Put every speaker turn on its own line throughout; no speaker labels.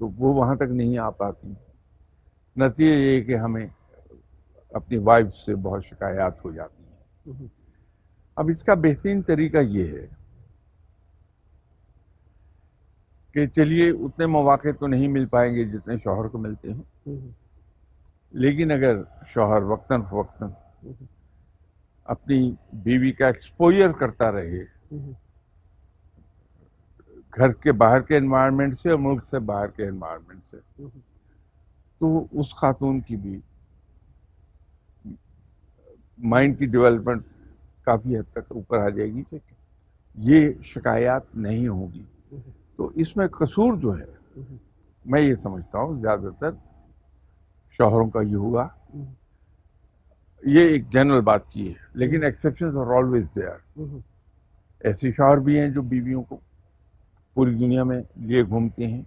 تو وہ وہاں تک نہیں آ پاتی. نتیجہ یہ کہ ہمیں اپنی وائف سے بہت شکایات ہو جاتی ہیں. اب اس کا بہترین طریقہ یہ ہے کہ چلیے اتنے مواقع تو نہیں مل پائیں گے جتنے شوہر کو ملتے ہیں، لیکن اگر شوہر وقتاً فوقتاً اپنی بیوی کا ایکسپوئر کرتا رہے گھر کے باہر کے انوائرمنٹ سے اور ملک سے باہر کے انوائرمنٹ سے، تو اس خاتون کی بھی مائنڈ کی ڈیولپمنٹ کافی حد تک اوپر آ جائے گی، یہ شکایات نہیں ہوگی. تو اس میں قصور جو ہے میں یہ سمجھتا ہوں زیادہ تر شوہروں کا یہ ہوا. یہ ایک جنرل بات کی ہے، لیکن ایکسیپشنز آر آلویز دیئر. ایسے شوہر بھی ہیں جو بیویوں کو پوری دنیا میں لیے گھومتے ہیں،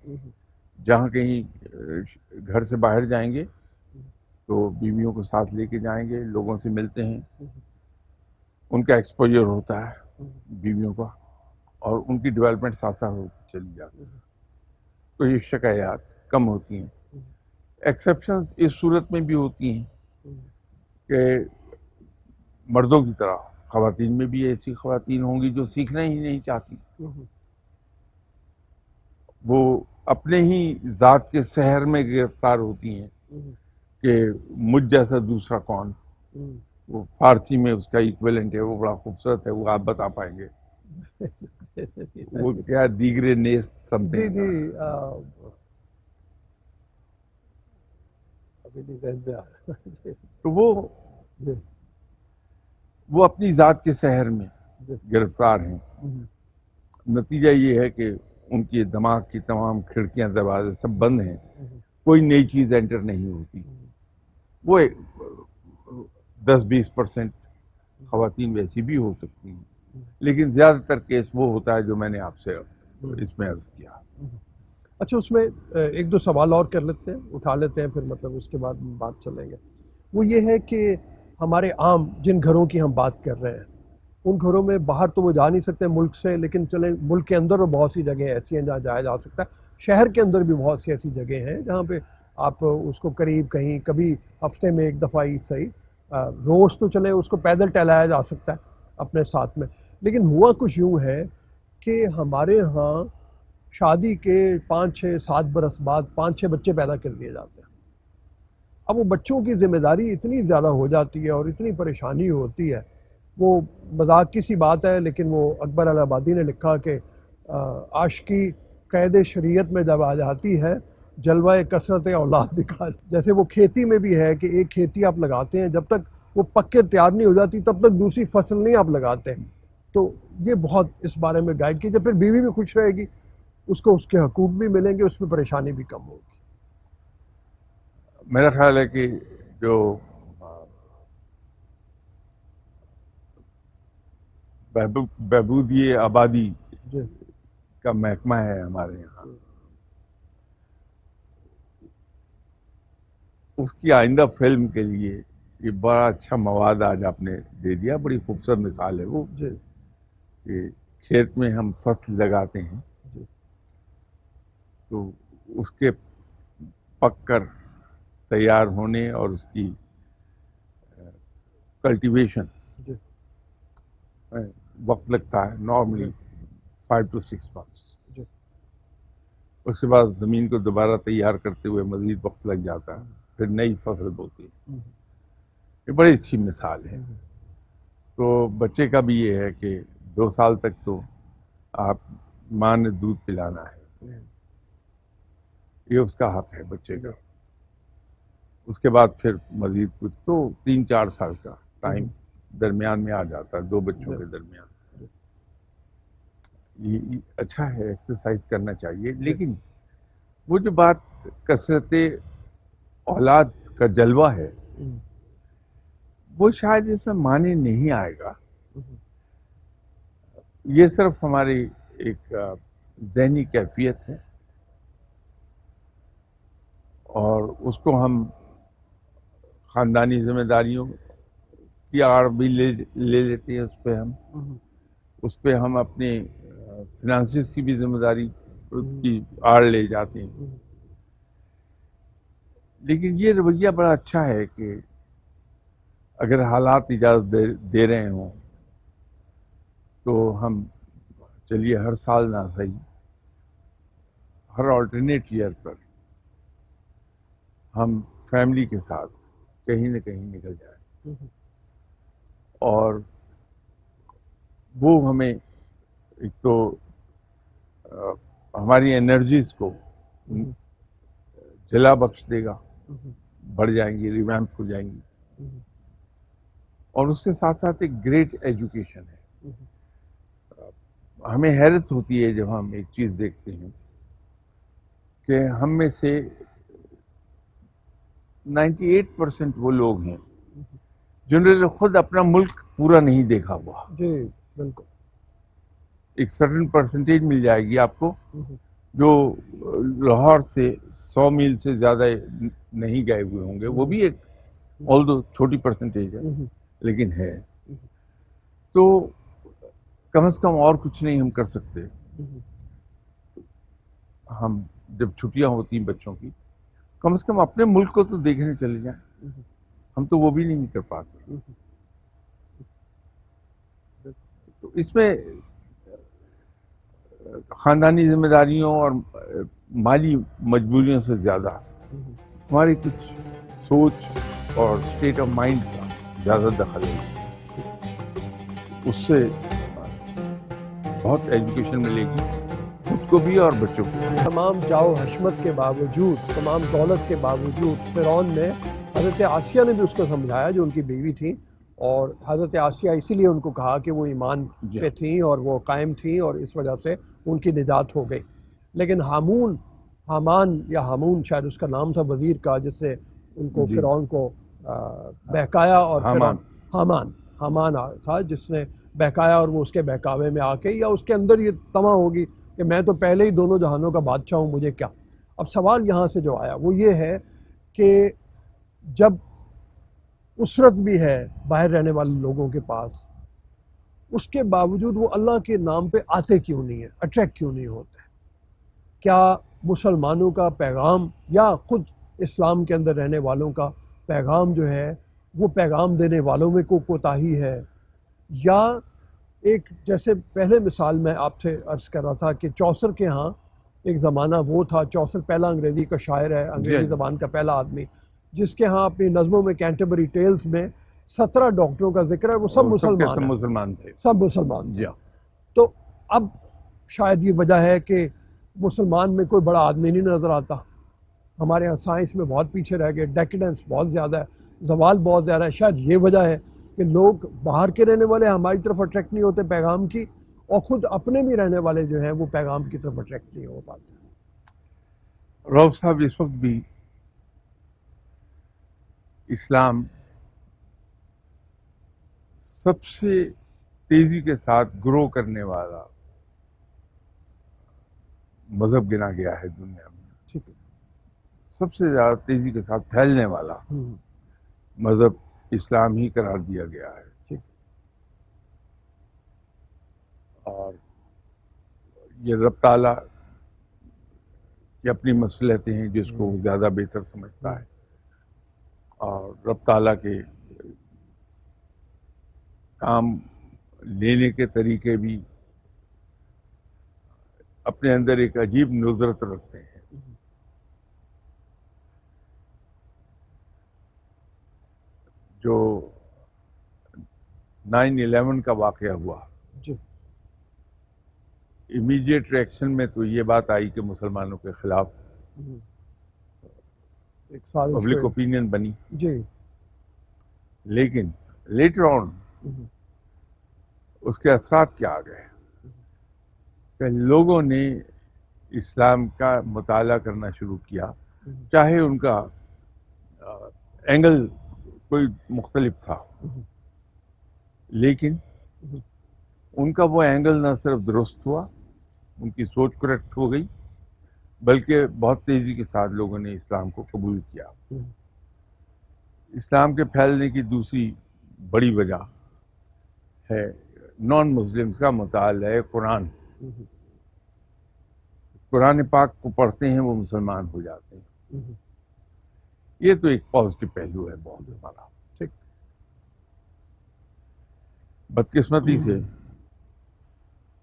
جہاں کہیں گھر سے باہر جائیں گے تو بیویوں کو ساتھ لے کے جائیں گے، لوگوں سے ملتے ہیں، ان کا ایکسپوجر ہوتا ہے بیویوں کا، اور ان کی ڈیولپمنٹ ساتھ ساتھ ہوتی چلی جاتی ہے. تو یہ شکایات کم ہوتی ہیں. ایکسیپشنز اس صورت میں بھی ہوتی ہیں کہ مردوں کی طرح خواتین میں بھی ایسی خواتین ہوں گی جو سیکھنا ہی نہیں چاہتی، وہ اپنے ہی ذات کے سحر میں گرفتار ہوتی ہیں کہ مجھ جیسا دوسرا کون. وہ فارسی میں اس کا ایکویلنٹ ہے، وہ بڑا خوبصورت ہے، وہ آپ بتا پائیں گے وہ کیا دیگرے نیست سم
جی
تھنگ.
جی ابھی نہیں ذہن میں آ رہا.
تو
جی
وہ اپنی ذات کے سحر میں
جی
گرفتار ہیں. نتیجہ یہ ہے کہ ان کے دماغ کی تمام کھڑکیاں دروازے سب بند ہیں، کوئی نئی چیز انٹر نہیں ہوتی. وہ 10-20% خواتین ویسی بھی ہو سکتی ہیں، لیکن زیادہ تر کیس وہ ہوتا ہے جو میں نے آپ سے اس میں عرض کیا.
اچھا، اس میں ایک دو سوال اور کر لیتے ہیں، اٹھا لیتے ہیں، پھر مطلب اس کے بعد بات چلیں گے. وہ یہ ہے کہ ہمارے عام جن گھروں کی ہم بات کر رہے ہیں، ان گھروں میں باہر تو وہ جا نہیں سکتے ملک سے، لیکن چلیں ملک کے اندر تو بہت سی جگہیں ایسی ہیں جہاں جایا جا سکتا ہے. شہر کے اندر بھی بہت سی ایسی جگہیں ہیں جہاں پہ آپ اس کو قریب کہیں کبھی ہفتے میں ایک دفعہ ہی صحیح، روز تو چلے اس کو پیدل ٹہلایا جا سکتا ہے اپنے ساتھ میں. لیکن ہوا کچھ یوں ہے کہ ہمارے ہاں شادی کے 5-6-7 برس بعد 5-6 بچے پیدا کر دیے جاتے ہیں. اب وہ بچوں کی ذمہ داری اتنی زیادہ ہو جاتی ہے اور اتنی پریشانی ہوتی ہے. وہ مذاق کی سی بات ہے، لیکن وہ اکبر الہ آبادی نے لکھا کہ عاشقی قید شریعت میں جب آ جاتی ہے جلوہ کثرت اولاد دکھا. جیسے وہ کھیتی میں بھی ہے کہ ایک کھیتی آپ لگاتے ہیں، جب تک وہ پک کے تیار نہیں ہو جاتی تب تک دوسری فصل نہیں آپ لگاتے. تو یہ بہت اس بارے میں گائیڈ کیجیے، پھر بیوی بھی خوش رہے گی، اس کو اس کے حقوق بھی ملیں گے، اس میں پریشانی بھی کم ہوگی.
میرا خیال ہے کہ جو بہبودی آبادی
جی
کا محکمہ ہے ہمارے یہاں، اس کی آئندہ فلم کے لیے یہ بڑا اچھا مواد آج آپ نے دے دیا. بڑی خوبصورت مثال ہے وہ
جی
کہ کھیت میں ہم فصل لگاتے ہیں
جی
تو اس کے پک کر تیار ہونے اور اس کی کلٹیویشن
جی
وقت لگتا ہے، نارملی 5 to 6 months.
جی
اس کے بعد زمین کو دوبارہ تیار کرتے ہوئے مزید وقت لگ جاتا ہے، پھر نئی فصل بوتی ہے. یہ بڑی اچھی مثال ہے. تو بچے کا بھی یہ ہے کہ 2 سال تک تو آپ ماں نے دودھ پلانا ہے، یہ اس کا حق ہے بچے کا. اس کے بعد پھر مزید کچھ تو 3-4 سال کا ٹائم درمیان میں آ جاتا ہے 2 بچوں کے درمیان. یہ اچھا ہے، ایکسرسائز کرنا چاہیے. لیکن وہ جو بات کثرت اولاد کا جلوہ ہے وہ شاید اس میں معنی نہیں آئے گا. یہ صرف ہماری ایک ذہنی کیفیت ہے اور اس کو ہم خاندانی ذمہ داریوں کی آڑ بھی لے لیتے ہیں. اس پہ ہم اپنے فنانسز کی بھی ذمہ داری کی آڑ لے جاتے ہیں. لیکن یہ رویہ بڑا اچھا ہے کہ اگر حالات اجازت دے رہے ہوں تو ہم چلیے ہر سال نہ صحیح ہر آلٹرنیٹ ایئر پر ہم فیملی کے ساتھ کہیں نہ کہیں نکل جائیں اور وہ ہمیں ایک تو ہماری انرجیز کو جلا بخش دے گا، بڑھ جائیں گی، ریویمپ ہو جائیں گی، اور اس کے ساتھ ساتھ ایک گریٹ ایجوکیشن ہے۔ ہمیں حیرت ہوتی ہے جب ہم ایک چیز دیکھتے ہیں کہ ہم میں سے 98% وہ لوگ ہیں جنہوں نے خود اپنا ملک پورا نہیں دیکھا ہوا۔
جی بالکل۔
ایک سرٹن پرسنٹیج مل جائے گی آپ کو جو لاہور سے 100 میل سے زیادہ نہیں گئے ہوئے ہوں گے، وہ بھی ایک آلدو چھوٹی پرسنٹیج ہے لیکن ہے۔ تو کم از کم اور کچھ نہیں ہم کر سکتے، ہم جب چھٹیاں ہوتی ہیں بچوں کی کم از کم اپنے ملک کو تو دیکھنے چلے جائیں، ہم تو وہ بھی نہیں کر پاتے۔ تو اس میں خاندانی ذمہ داریوں اور مالی مجبوریوں سے زیادہ ہماری کچھ سوچ اور اسٹیٹ آف مائنڈ کا زیادہ دخل ہے، اس سے بہت ایجوکیشن ملے گی خود کو بھی اور بچوں کو بھی۔
تمام جاؤ حشمت کے باوجود، تمام دولت کے باوجود فرعون نے، حضرت آسیہ نے بھی اس کو سمجھایا جو ان کی بیوی تھیں، اور حضرت آسیہ اسی لیے ان کو کہا کہ وہ ایمان پہ تھیں اور وہ قائم تھیں اور اس وجہ سے ان کی نجات ہو گئی۔ لیکن حامان یا ہامون شاید اس کا نام تھا وزیر کا، جس سے ان کو فرعون کو بہکایا، اور حامان تھا جس نے بہکایا، اور وہ اس کے بہکاوے میں آ کے یا اس کے اندر یہ طمع ہوگی کہ میں تو پہلے ہی دونوں جہانوں کا بادشاہ ہوں، مجھے کیا۔ اب سوال یہاں سے جو آیا وہ یہ ہے کہ جب اسرت بھی ہے باہر رہنے والے لوگوں کے پاس، اس کے باوجود وہ اللہ کے نام پہ آتے کیوں نہیں ہیں، اٹریکٹ کیوں نہیں ہوتے؟ کیا مسلمانوں کا پیغام یا خود اسلام کے اندر رہنے والوں کا پیغام جو ہے وہ پیغام دینے والوں میں کوتاہی ہے، یا ایک جیسے پہلے مثال میں آپ سے عرض کر رہا تھا کہ چوسر کے ہاں ایک زمانہ وہ تھا، چوسر پہلا انگریزی کا شاعر ہے، انگریزی زبان کا پہلا آدمی، جس کے ہاں اپنی نظموں میں کینٹربری ٹیلز میں 17 ڈاکٹروں کا ذکر ہے، وہ سب مسلمان
تھے،
سب مسلمان تھے۔ تو اب شاید یہ وجہ ہے کہ مسلمان میں کوئی بڑا آدمی نہیں نظر آتا، ہمارے یہاں سائنس میں بہت پیچھے رہ گئے، ڈیکیڈنس بہت زیادہ ہے، زوال بہت زیادہ ہے، شاید یہ وجہ ہے کہ لوگ باہر کے رہنے والے ہماری طرف اٹریکٹ نہیں ہوتے پیغام کی، اور خود اپنے بھی رہنے والے جو ہیں وہ پیغام کی طرف اٹریکٹ نہیں ہو پاتے۔
رؤف صاحب اس وقت بھی اسلام سب سے تیزی کے ساتھ گرو کرنے والا مذہب گنا گیا ہے دنیا میں،
ٹھیک ہے،
سب سے زیادہ تیزی کے ساتھ پھیلنے والا مذہب اسلام ہی قرار دیا گیا ہے،
ٹھیک،
اور یہ رب تعالیٰ کی اپنی مصلحتیں ہیں جس کو وہ زیادہ بہتر سمجھتا ہے، اور رب تعالیٰ کے کام لینے کے طریقے بھی اپنے اندر ایک عجیب نظرت رکھتے ہیں۔ جو 9/11 کا واقعہ ہوا،
جی،
امیڈیٹ ریئیکشن میں تو یہ بات آئی کہ مسلمانوں کے خلاف
ایک سال
پبلک اوپینین بنی،
جی،
لیکن لیٹر آن اس کے اثرات کیا آ گئے کہ لوگوں نے اسلام کا مطالعہ کرنا شروع کیا، چاہے ان کا اینگل کوئی مختلف تھا، لیکن ان کا وہ اینگل نہ صرف درست ہوا، ان کی سوچ کریکٹ ہو گئی، بلکہ بہت تیزی کے ساتھ لوگوں نے اسلام کو قبول کیا۔ اسلام کے پھیلنے کی دوسری بڑی وجہ ہے نان مسلم کا مطالعہ قرآن۔ قرآن پاک کو پڑھتے ہیں وہ مسلمان ہو جاتے ہیں، یہ تو ایک پازیٹو پہلو ہے بہت ہمارا.
ٹھیک.
بدقسمتی سے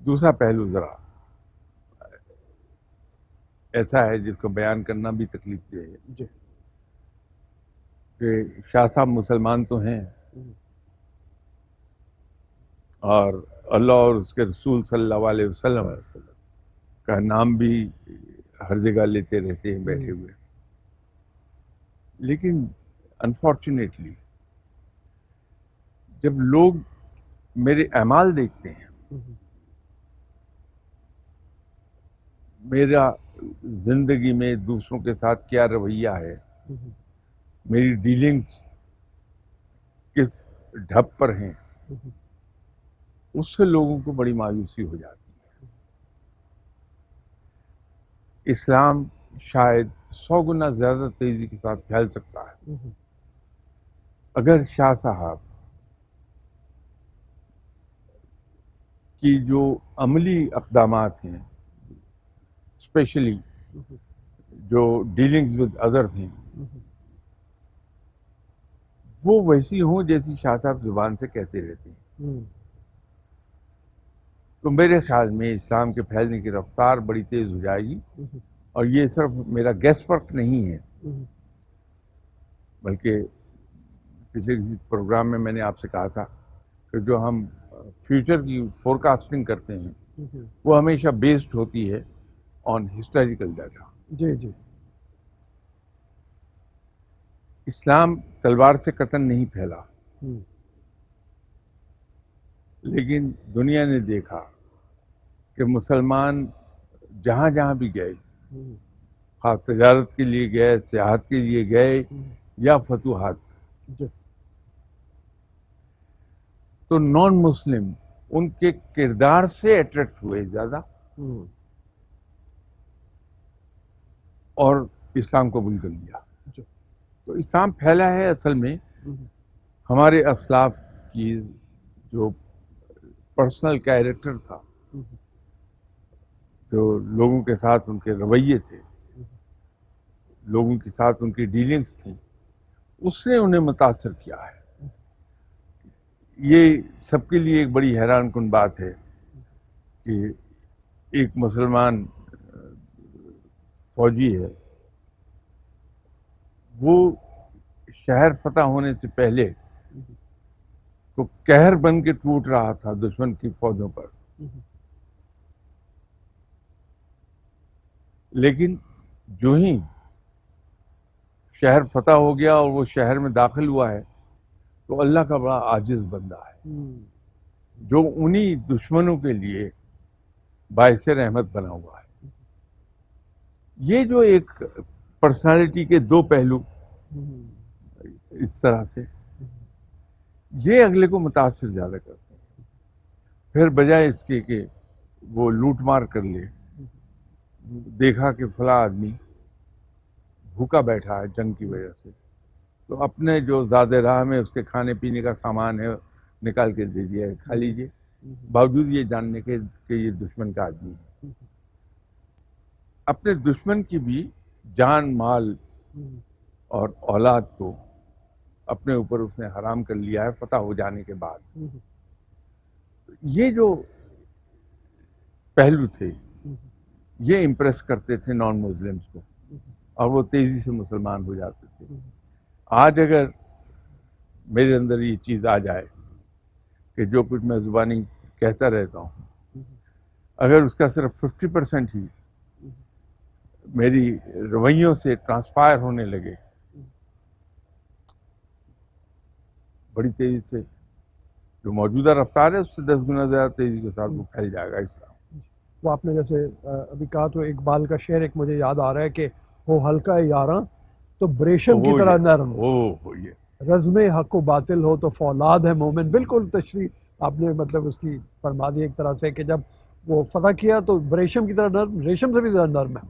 دوسرا پہلو ذرا ایسا ہے جس کو بیان کرنا بھی تکلیف دہ ہے
جی.
کہ شاہ صاحب مسلمان تو ہیں اور اللہ اور اس کے رسول صلی اللہ علیہ وسلم کا نام بھی ہر جگہ لیتے رہتے ہیں بیٹھے ہوئے، لیکن انفارچونیٹلی جب لوگ میرے اعمال دیکھتے ہیں، میرا زندگی میں دوسروں کے ساتھ کیا رویہ ہے، میری ڈیلنگز کس ڈھب پر ہیں، اس سے لوگوں کو بڑی مایوسی ہو جاتی ہے. اسلام شاید 100 گنا زیادہ تیزی کے ساتھ پھیل سکتا ہے اگر شاہ صاحب کی جو عملی اقدامات ہیں، اسپیشلی جو ڈیلنگز ود ادرس ہیں، وہ ویسی ہوں جیسی شاہ صاحب زبان سے کہتے رہتے ہیں، تو میرے خیال میں اسلام کے پھیلنے کی رفتار بڑی تیز ہو جائے گی. اور یہ صرف میرا گیس ورک نہیں ہے، بلکہ پچھلے کسی پروگرام میں نے آپ سے کہا تھا کہ جو ہم فیوچر کی فورکاسٹنگ کرتے ہیں وہ ہمیشہ بیسڈ ہوتی ہے آن ہسٹوریکل ڈیٹا.
جی جی.
اسلام تلوار سے قطن نہیں پھیلا، لیکن دنیا نے دیکھا کہ مسلمان جہاں جہاں بھی گئے، خاص تجارت کے لیے گئے، سیاحت کے لیے گئے یا فتوحات، تو نان مسلم ان کے کردار سے اٹریکٹ ہوئے زیادہ اور اسلام قبول کر لیا. تو اسلام پھیلا ہے اصل میں ہمارے اسلاف کی جو پرسنل کیریکٹر تھا، جو لوگوں کے ساتھ ان کے رویے تھے، لوگوں کے ساتھ ان کی ڈیلنگز تھیں، اس نے انہیں متاثر کیا ہے. یہ سب کے لیے ایک بڑی حیران کن بات ہے کہ ایک مسلمان فوجی ہے، وہ شہر فتح ہونے سے پہلے تو قہر بن کے ٹوٹ رہا تھا دشمن کی فوجوں پر، لیکن جو ہی شہر فتح ہو گیا اور وہ شہر میں داخل ہوا ہے تو اللہ کا بڑا عاجز بندہ ہے جو انہی دشمنوں کے لیے باعث رحمت بنا ہوا ہے. یہ جو ایک پرسنالٹی کے دو پہلو اس طرح سے یہ اگلے کو متاثر زیادہ کرتے ہیں، پھر بجائے اس کے کہ وہ لوٹ مار کر لے، دیکھا کہ فلاں آدمی بھوکا بیٹھا ہے جنگ کی وجہ سے، تو اپنے جو زیادہ راہ میں اس کے کھانے پینے کا سامان ہے نکال کے دے دیا ہے، کھا لیجیے، باوجود یہ جاننے کے کہ یہ دشمن کا آدمی ہے. اپنے دشمن کی بھی جان، مال اور اولاد کو اپنے اوپر اس نے حرام کر لیا ہے فتح ہو جانے کے بعد. یہ جو پہلو تھے یہ امپریس کرتے تھے نان مسلمس کو اور وہ تیزی سے مسلمان ہو جاتے تھے. آج اگر میرے اندر یہ چیز آ جائے کہ جو کچھ میں زبانی کہتا رہتا ہوں، اگر اس کا صرف 50% ہی میری رویوں سے ٹرانسفائر ہونے لگے، بڑی تیزی سے جو موجودہ رفتار ہے اس سے 10 گنا زیادہ تیزی کے ساتھ وہ پھیل جائے گا اسلام.
وہ آپ نے جیسے ابھی کہا تو اقبال کا شعر ایک مجھے یاد آ رہا ہے کہ ہو ہلکا یاراں تو بریشم کی طرح نرم، رزم حق و باطل ہو تو فولاد ہے مومن. بالکل تشریح آپ نے مطلب اس کی فرما دی ایک طرح سے کہ جب وہ فتح کیا تو بریشم کی طرح نرم، ریشم سے بھی زیادہ نرم ہے،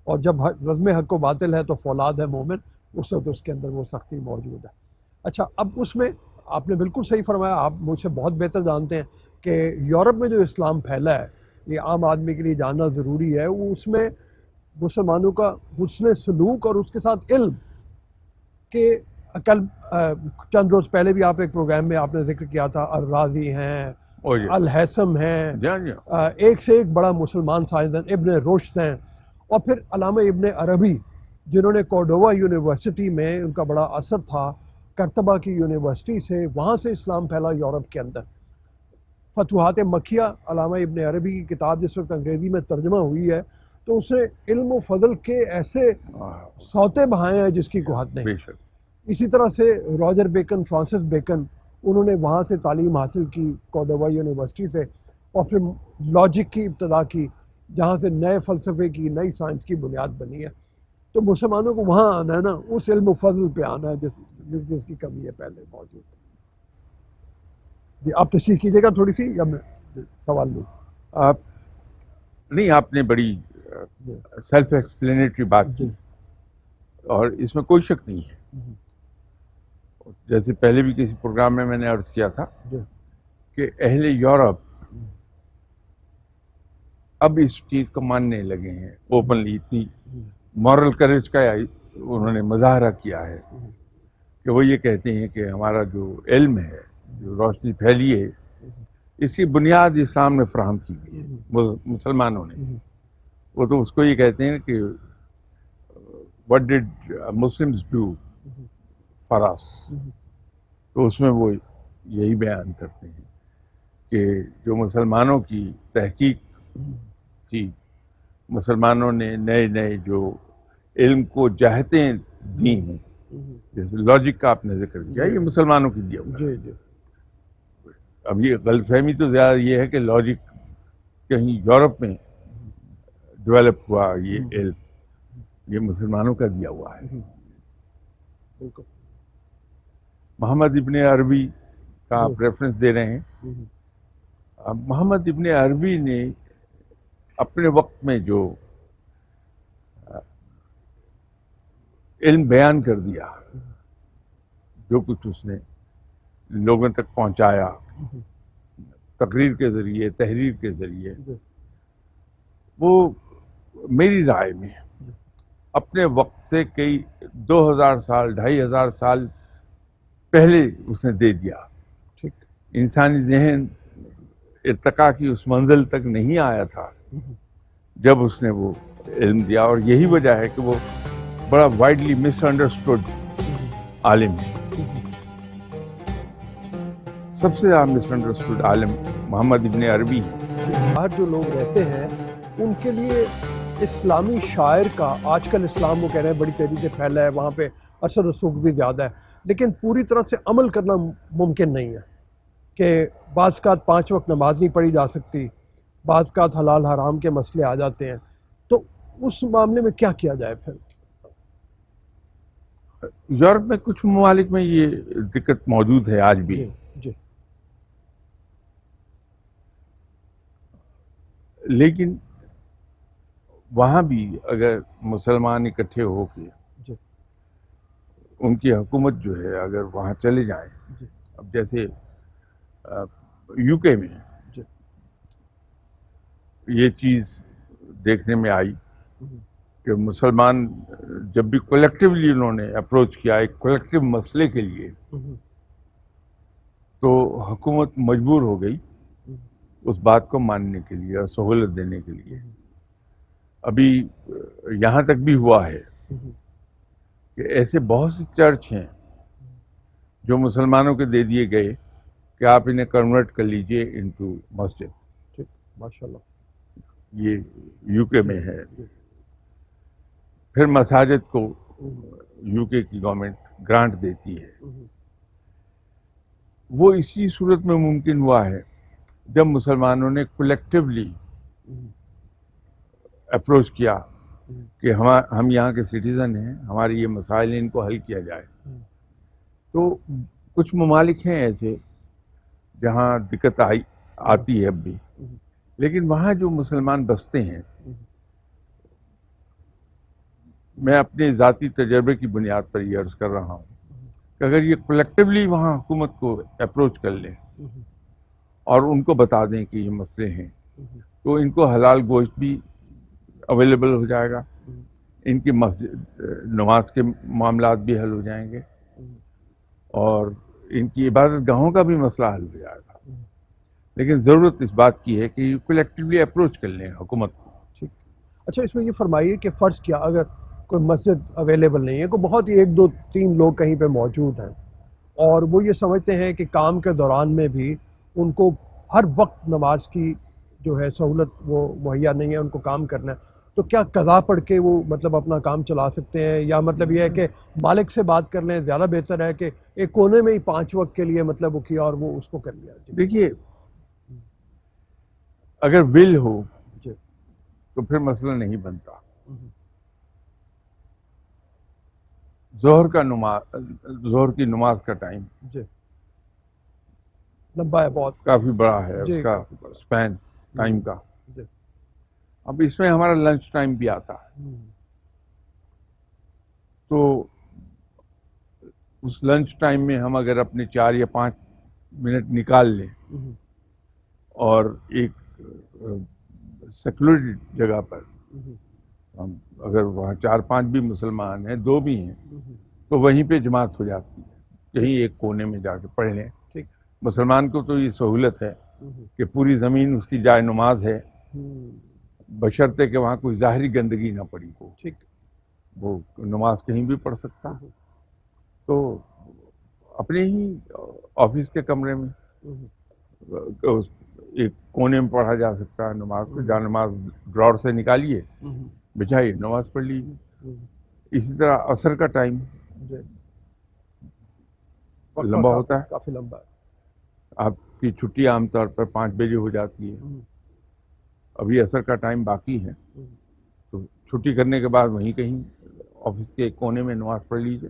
اور جب رزم حق و باطل ہے تو فولاد ہے مومن، اس وقت اس کے اندر وہ سختی موجود ہے. اچھا، اب اس میں آپ نے بالکل صحیح فرمایا، آپ مجھ سے بہت بہتر جانتے ہیں کہ یورپ میں جو اسلام پھیلا ہے یہ عام آدمی کے لیے جاننا ضروری ہے. وہ اس میں مسلمانوں کا حسن سلوک اور اس کے ساتھ علم کہ کل چند روز پہلے بھی آپ ایک پروگرام میں آپ نے ذکر کیا تھا، الرازی ہیں،
اور یہ
الحسم ہیں،
جی جی
ایک سے ایک بڑا مسلمان سائنسدان، ابن رشد ہیں، اور پھر علامہ ابن عربی جنہوں نے کوڈووا یونیورسٹی میں ان کا بڑا اثر تھا، کرتبہ کی یونیورسٹی سے، وہاں سے اسلام پھیلا یورپ کے اندر۔ فتوحات مکیہ، علامہ ابن عربی کی کتاب جس وقت انگریزی میں ترجمہ ہوئی ہے، تو اس نے علم و فضل کے ایسے سوتے بہائے ہیں جس کی کوئی حد نہیں۔
بے شک
اسی طرح سے راجر بیکن، فرانسس بیکن، انہوں نے وہاں سے تعلیم حاصل کی کوڈووا یونیورسٹی سے، اور پھر لاجک کی ابتدا کی، جہاں سے نئے فلسفے کی، نئی سائنس کی بنیاد بنی ہے۔ تو مسلمانوں کو وہاں آنا ہے نا، اس علم و فضل پہ آنا ہے جس کی کمی ہے پہلے موجود۔ جی آپ تشریح کیجیے گا تھوڑی سی، یا میں سوال لوں؟
آپ نہیں، آپ نے بڑی
جی
سیلف ایکسپلینیٹری بات کی،
جی
اور اس میں کوئی شک نہیں ہے۔ جیسے پہلے بھی کسی پروگرام میں نے عرض کیا تھا
جی
کہ اہل یورپ اب اس چیز کو ماننے لگے ہیں اوپنلی، اتنی مورل کریج کا انہوں نے مظاہرہ کیا ہے کہ وہ یہ کہتے ہیں کہ ہمارا جو علم ہے، جو روشنی پھیلی ہے، اس کی بنیاد اسلام نے فراہم کی ہوئی ہے، مسلمانوں نے۔ وہ تو اس کو یہ کہتے ہیں کہ what did Muslims do for us؟ تو اس میں وہ یہی بیان کرتے ہیں کہ جو مسلمانوں کی تحقیق تھی، مسلمانوں نے نئے نئے جو علم کو جہتیں دی ہیں، جیسے لاجک کا آپ نے ذکر کیا، یہ مسلمانوں کی دیا ہوا ہے۔
جی جی
اب یہ غلط فہمی تو زیادہ یہ ہے کہ لاجک کہیں یورپ میں ڈیولپ ہوا، یہ علم یہ مسلمانوں کا دیا ہوا ہے۔
بالکل۔
محمد ابن عربی کا آپ ریفرنس دے رہے ہیں۔ اب محمد ابن عربی نے اپنے وقت میں جو علم بیان کر دیا، جو کچھ اس نے لوگوں تک پہنچایا تقریر کے ذریعے، تحریر کے ذریعے، وہ میری رائے میں اپنے وقت سے کئی 2000 سال، 2500 سال پہلے اس نے دے دیا۔
ٹھیک۔
انسانی ذہن ارتقاء کی اس منزل تک نہیں آیا تھا جب اس نے وہ علم دیا، اور یہی وجہ ہے کہ وہ بڑا وائڈلی مس انڈرسٹوڈ عالم ہے۔ سب سے زیادہ مس انڈرسٹوڈ عالم محمد ابن عربی ہے۔
باہر جو لوگ رہتے ہیں ان کے لیے اسلامی شاعر کا، آج کل اسلام وہ کہہ رہے ہیں بڑی تیزی سے پھیلا ہے، وہاں پہ اثر رسوخ بھی زیادہ ہے، لیکن پوری طرح سے عمل کرنا ممکن نہیں ہے، کہ بعض اوقات 5 وقت نماز نہیں پڑھی جا سکتی، بعض اوقات حلال حرام کے مسئلے آ جاتے ہیں، تو اس معاملے میں کیا کیا جائے پھر؟
یورپ میں کچھ ممالک میں یہ دقت موجود ہے آج بھی،
جی جی
لیکن وہاں بھی اگر مسلمان اکٹھے ہو کے
جی
ان کی حکومت جو ہے اگر وہاں چلے جائیں،
جی
اب جیسے یو کے میں
جی
یہ چیز دیکھنے میں آئی کہ مسلمان جب بھی کولیکٹیولی انہوں نے اپروچ کیا ایک کولیکٹیو مسئلے کے لیے، تو حکومت مجبور ہو گئی اس بات کو ماننے کے لیے اور سہولت دینے کے لیے۔ ابھی یہاں تک بھی ہوا ہے کہ ایسے بہت سے چرچ ہیں جو مسلمانوں کے دے دیے گئے کہ آپ انہیں کنورٹ کر لیجئے انٹو مسجد۔
ٹھیک، ماشاء اللہ۔
یہ یو کے میں ہے۔ پھر مساجد کو یو کے کی گورنمنٹ گرانٹ دیتی ہے۔ وہ اسی صورت میں ممکن ہوا ہے جب مسلمانوں نے کولیکٹیولی اپروچ کیا کہ ہم یہاں کے سٹیزن ہیں، ہمارے یہ مسائل ان کو حل کیا جائے۔ تو کچھ ممالک ہیں ایسے جہاں دقت آتی ہے اب بھی، لیکن وہاں جو مسلمان بستے ہیں، میں اپنے ذاتی تجربے کی بنیاد پر یہ عرض کر رہا ہوں کہ اگر یہ کولیکٹیولی وہاں حکومت کو اپروچ کر لیں اور ان کو بتا دیں کہ یہ مسئلے ہیں، تو ان کو حلال گوشت بھی اویلیبل ہو جائے گا، ان کی مسجد نماز کے معاملات بھی حل ہو جائیں گے اور ان کی عبادت گاہوں کا بھی مسئلہ حل ہو جائے گا. لیکن ضرورت اس بات کی ہے کہ کلیکٹیولی اپروچ کر لیں حکومت کو.
ٹھیک. اچھا اس میں یہ فرمائیے کہ فرض کیا اگر کوئی مسجد اویلیبل نہیں ہے، کوئی بہت ہی 1 2 3 لوگ کہیں پہ موجود ہیں اور وہ یہ سمجھتے ہیں کہ کام کے دوران میں بھی ان کو ہر وقت نماز کی جو ہے سہولت وہ مہیا نہیں ہے، ان کو کام کرنا ہے، تو کیا قضا پڑھ کے وہ مطلب اپنا کام چلا سکتے ہیں، یا مطلب یہ ہے کہ مالک سے بات کر لیں زیادہ بہتر ہے کہ ایک کونے میں ہی 5 وقت کے لیے مطلب وہ کیا اور وہ اس کو کر لیا؟ جی
دیکھیے اگر ول ہو
جی
تو پھر مسئلہ نہیں بنتا. ظہر کی نماز کا ٹائم
جی لمبا ہے بہت.
کافی بڑا ہے،
جی
اس کا
کافی بڑا.
سپین ٹائم کا.
جی
اب اس میں ہمارا لنچ ٹائم بھی آتا ہے، تو اس لنچ ٹائم میں ہم اگر اپنے 4 یا 5 منٹ نکال لیں اور ایک سیکولر جگہ پر ہم اگر وہاں 4 5 بھی مسلمان ہیں، 2 بھی ہیں، تو وہیں پہ جماعت ہو جاتی ہے، کہیں ایک کونے میں جا کے پڑھ لیں.
ٹھیک.
مسلمان کو تو یہ سہولت ہے کہ پوری زمین اس کی جائے نماز ہے، بشرطے کہ وہاں کوئی ظاہری گندگی نہ پڑی ہو.
ٹھیک.
وہ نماز کہیں بھی پڑھ سکتا. تو اپنے ہی آفس کے کمرے میں ایک کونے میں پڑھا جا سکتا ہے نماز کو. جہاں نماز ڈراور سے نکالیے، بچھائیے، نماز پڑھ لیجیے. اسی طرح عصر کا ٹائم لمبا ہوتا ہے،
کافی لمبا ہے.
آپ کی چھٹی عام طور پر 5 بجے ہو جاتی ہے، ابھی عصر کا ٹائم باقی ہے، تو چھٹی کرنے کے بعد وہیں کہیں آفس کے ایک کونے میں نماز پڑھ لیجیے.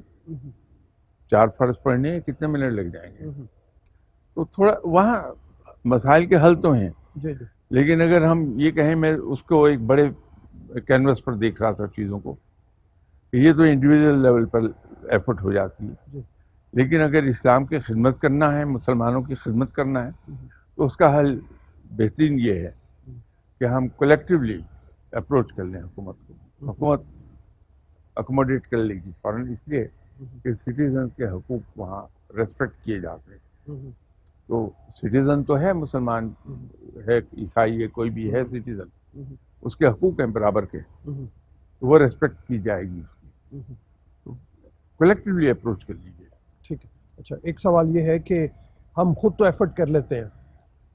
4 فرض پڑھنے کتنے منٹ لگ جائیں گے؟ تو تھوڑا وہاں مسائل کے حل تو ہیں.
جی جی
لیکن اگر ہم یہ کہیں، میں اس کو ایک بڑے کینوس پر دیکھ رہا تھا چیزوں کو، کہ یہ تو انڈیویجول لیول پر ایفرٹ ہو جاتی ہے، لیکن اگر اسلام کی خدمت کرنا ہے، مسلمانوں کی خدمت کرنا ہے، تو اس کا حل بہترین یہ ہے کہ ہم کلیکٹیولی اپروچ کر لیں حکومت کو. حکومت اکوموڈیٹ کر لے گی فوراً، اس لیے کہ سٹیزنز کے حقوق وہاں ریسپیکٹ کیے جاتے ہیں. تو سٹیزن تو ہے، مسلمان ہے، عیسائی ہے، کوئی بھی ہے سٹیزن، اس کے حقوق ہیں برابر کے، تو وہ ریسپیکٹ کی جائے گی اس کی. تو کلیکٹیولی اپروچ کر لیجیے.
ٹھیک ہے. اچھا ایک سوال یہ ہے کہ ہم خود تو ایفرٹ کر لیتے ہیں،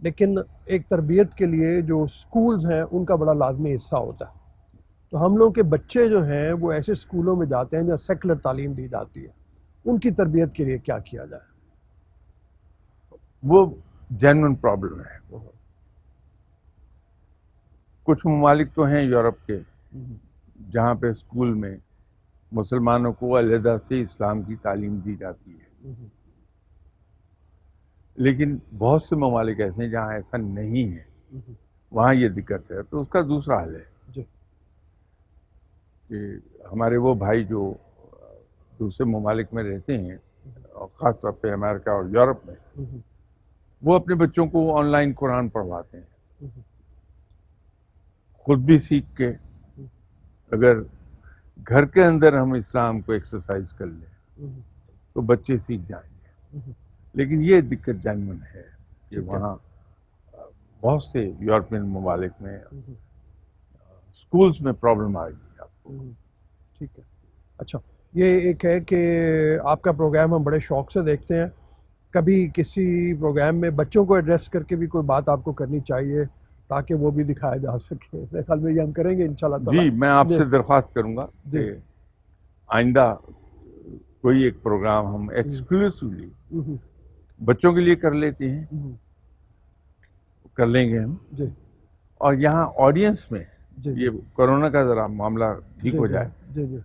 لیکن ایک تربیت کے لیے جو سکولز ہیں ان کا بڑا لازمی حصہ ہوتا ہے. تو ہم لوگ کے بچے جو ہیں وہ ایسے سکولوں میں جاتے ہیں جہاں سیکولر تعلیم دی جاتی ہے، ان کی تربیت کے لیے کیا کیا جائے؟
وہ جینوئن پرابلم ہے. کچھ ممالک تو ہیں یورپ کے جہاں پہ اسکول میں مسلمانوں کو علیحدہ سے اسلام کی تعلیم دی جاتی ہے، لیکن بہت سے ممالک ایسے ہیں جہاں ایسا نہیں ہے، وہاں یہ دقت ہے. تو اس کا دوسرا حل ہے کہ ہمارے وہ بھائی جو دوسرے ممالک میں رہتے ہیں، اور خاص طور پہ امریکہ اور یورپ میں، وہ اپنے بچوں کو آن لائن قرآن پڑھواتے ہیں. خود بھی سیکھ کے اگر گھر کے اندر ہم اسلام کو ایکسرسائز کر لیں تو بچے سیکھ جائیں گے. لیکن یہ دقت جینوئن ہے کہ وہاں بہت سے یورپین ممالک میں اسکولز میں پرابلم آئے گی آپ کو.
ٹھیک ہے. اچھا یہ ایک ہے کہ آپ کا پروگرام ہم بڑے شوق سے دیکھتے ہیں، کبھی کسی پروگرام میں بچوں کو ایڈریس کر کے بھی کوئی بات آپ کو کرنی چاہیے تاکہ وہ بھی دکھایا جا سکے. میرے خیال میں یہ ہم کریں گے انشاءاللہ تعالیٰ.
جی میں آپ سے درخواست کروں گا
جی.
کہ آئندہ کوئی ایک پروگرام ہم ایکسکلوسیولی بچوں کے لیے کر لیتے ہیں، کر لیں گے ہم.
جی
اور یہاں آڈینس میں
جی
یہ کورونا کا ذرا معاملہ ٹھیک ہو جائے
جی جی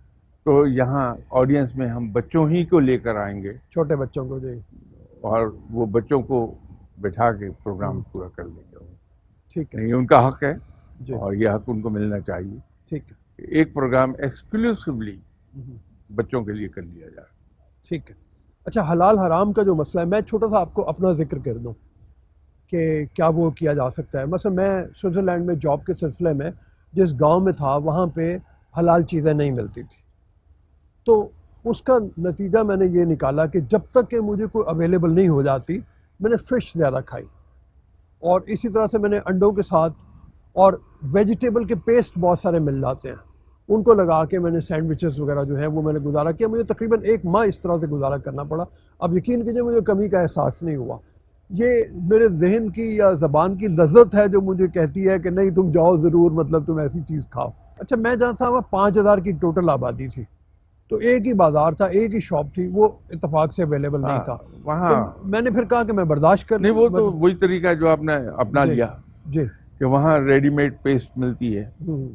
تو یہاں آڈینس میں ہم بچوں ہی کو لے کر آئیں گے،
چھوٹے بچوں کو. جی
اور وہ بچوں کو بٹھا کے پروگرام پورا کر لیں گے.
ٹھیک ہے.
نہیں، ان کا حق ہے
جی
اور یہ حق ان کو ملنا چاہیے.
ٹھیک ہے.
ایک پروگرام ایکسکلوسیولی بچوں کے لیے کر لیا جائے.
ٹھیک ہے. اچھا حلال حرام کا جو مسئلہ ہے، میں چھوٹا سا آپ کو اپنا ذکر کر دوں کہ کیا وہ کیا جا سکتا ہے. مثلا میں سوئٹزرلینڈ میں جاب کے سلسلے میں جس گاؤں میں تھا، وہاں پہ حلال چیزیں نہیں ملتی تھی. تو اس کا نتیجہ میں نے یہ نکالا کہ جب تک کہ مجھے کوئی اویلیبل نہیں ہو جاتی میں نے فش زیادہ کھائی. اور اسی طرح سے میں نے انڈوں کے ساتھ اور ویجیٹیبل کے پیسٹ بہت سارے مل جاتے ہیں, ان کو لگا کے میں نے سینڈوچز وغیرہ جو ہیں وہ میں نے گزارا کیا. مجھے تقریباً 1 ماہ اس طرح سے گزارا کرنا پڑا. اب یقین کیجیے مجھے کمی کا احساس نہیں ہوا. یہ میرے ذہن کی یا زبان کی لذت ہے جو مجھے کہتی ہے کہ نہیں تم جاؤ ضرور, مطلب تم ایسی چیز کھاؤ. اچھا میں جہاں تھا وہ 5000 کی ٹوٹل آبادی تھی, تو ایک ہی بازار تھا, ایک ہی شاپ تھی, وہ اتفاق سے اویلیبل نہیں تھا.
وہاں
تو میں نے پھر کہا کہ میں برداشت کر
نہیں, وہ تو وہی طریقہ ہے جو آپ نے اپنا لیا
جی
کہ وہاں ریڈی میڈ پیسٹ ملتی ہے,
ہوں.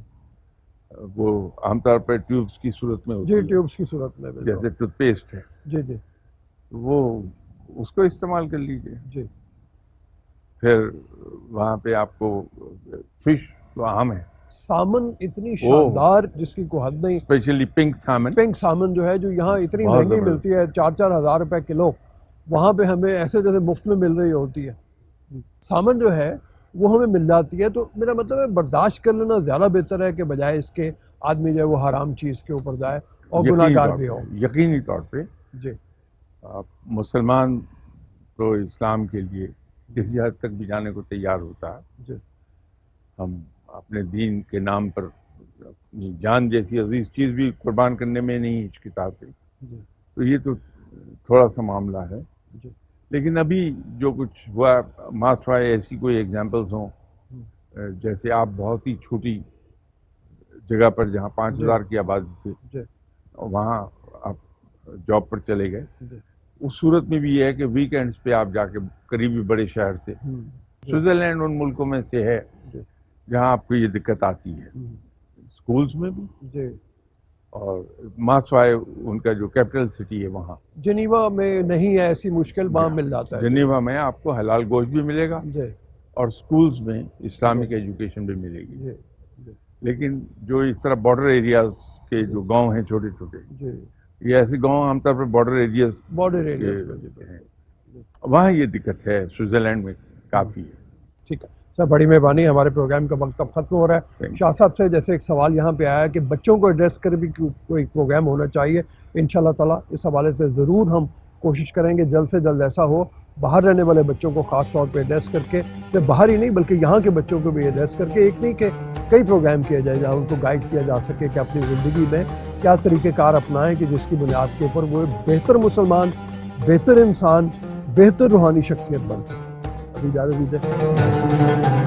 وہ عام طور پہ ٹیوبس کی صورت میں ہوتی
جی
ہے,
ٹیوبس کی صورت میں بالکل.
جیسے ٹوتھ پیسٹ ہے,
جی جی
وہ اس کو استعمال کر لیجیے.
جی
پھر وہاں پہ آپ کو فش تو عام ہے,
سامن اتنی شاندار جس کی کوئی حد نہیں.
اسپیشلی پنک سامن.
پنک سامن جو ہے جو یہاں اتنی
بہت
مہنگی
زبردست.
ملتی ہے 4-4 ہزار روپے کلو, وہاں پہ ہمیں ایسے جیسے مفت میں مل رہی ہوتی ہے. سامن جو ہے وہ ہمیں مل جاتی ہے. تو میرا مطلب ہے برداشت کر لینا زیادہ بہتر ہے کہ بجائے اس کے آدمی جو ہے وہ حرام چیز کے اوپر جائے اور گناہ گار بھی ہو.
یقینی طور پہ
جی
مسلمان تو اسلام کے لیے کسی حد تک بھی جانے کو تیار ہوتا ہے.
جی
ہم اپنے دین کے نام پر اپنی جان جیسی عزیز چیز بھی قربان کرنے میں نہیں ہچکتاتے.
جی
تو یہ تو تھوڑا سا معاملہ ہے.
جی
لیکن ابھی جو کچھ ہوا ماسٹ وائے ایسی کوئی ایگزامپلس ہوں, جیسے آپ بہت ہی چھوٹی جگہ پر جہاں 5000 کی آبادی تھی
جی
وہاں آپ جاب پر چلے گئے,
جی
اس صورت میں بھی یہ ہے کہ ویکینڈز پہ آپ جا کے قریبی بڑے شہر سے, سوئٹزرلینڈ ان ملکوں میں سے ہے
جی
جہاں آپ کو یہ دقت آتی ہے, اسکولز میں بھی.
جی
اور ماسوائے ان کا جو کیپٹل سٹی ہے وہاں
جنیوا میں نہیں ہے ایسی مشکل, وہاں مل جاتا ہے.
جنیوا میں آپ کو حلال گوشت بھی ملے گا
جی
اور اسکولز میں اسلامک ایجوکیشن بھی ملے گی.
جی جی
لیکن جو اس طرح بارڈر ایریاز کے جو گاؤں ہیں چھوٹے چھوٹے,
جی
یہ ایسے گاؤں عام طور پہ بارڈر ایریاز
بارڈر ایریا
ہیں, وہاں یہ دقت ہے. سوئٹزرلینڈ میں کافی ہے.
ٹھیک ہے سر, بڑی مہربانی. ہمارے پروگرام کا وقت اب ختم ہو رہا ہے. شاہ صاحب سے جیسے ایک سوال یہاں پہ آیا کہ بچوں کو ایڈریس کر بھی کوئی پروگرام ہونا چاہیے, انشاءاللہ تعالیٰ اس حوالے سے ضرور ہم کوشش کریں گے جلد سے جلد ایسا ہو. باہر رہنے والے بچوں کو خاص طور پہ ایڈریس کر کے, صرف باہر ہی نہیں بلکہ یہاں کے بچوں کو بھی ایڈریس کر کے, ایک نہیں کہ کئی پروگرام کیا جائے جہاں ان کو گائیڈ کیا جا سکے کہ اپنی زندگی میں کیا طریقہ کار اپنائیں کہ جس کی بنیاد کے اوپر وہ بہتر مسلمان, بہتر انسان, بہتر روحانی شخصیت بن سکے. ابھی اجازت دیجیے.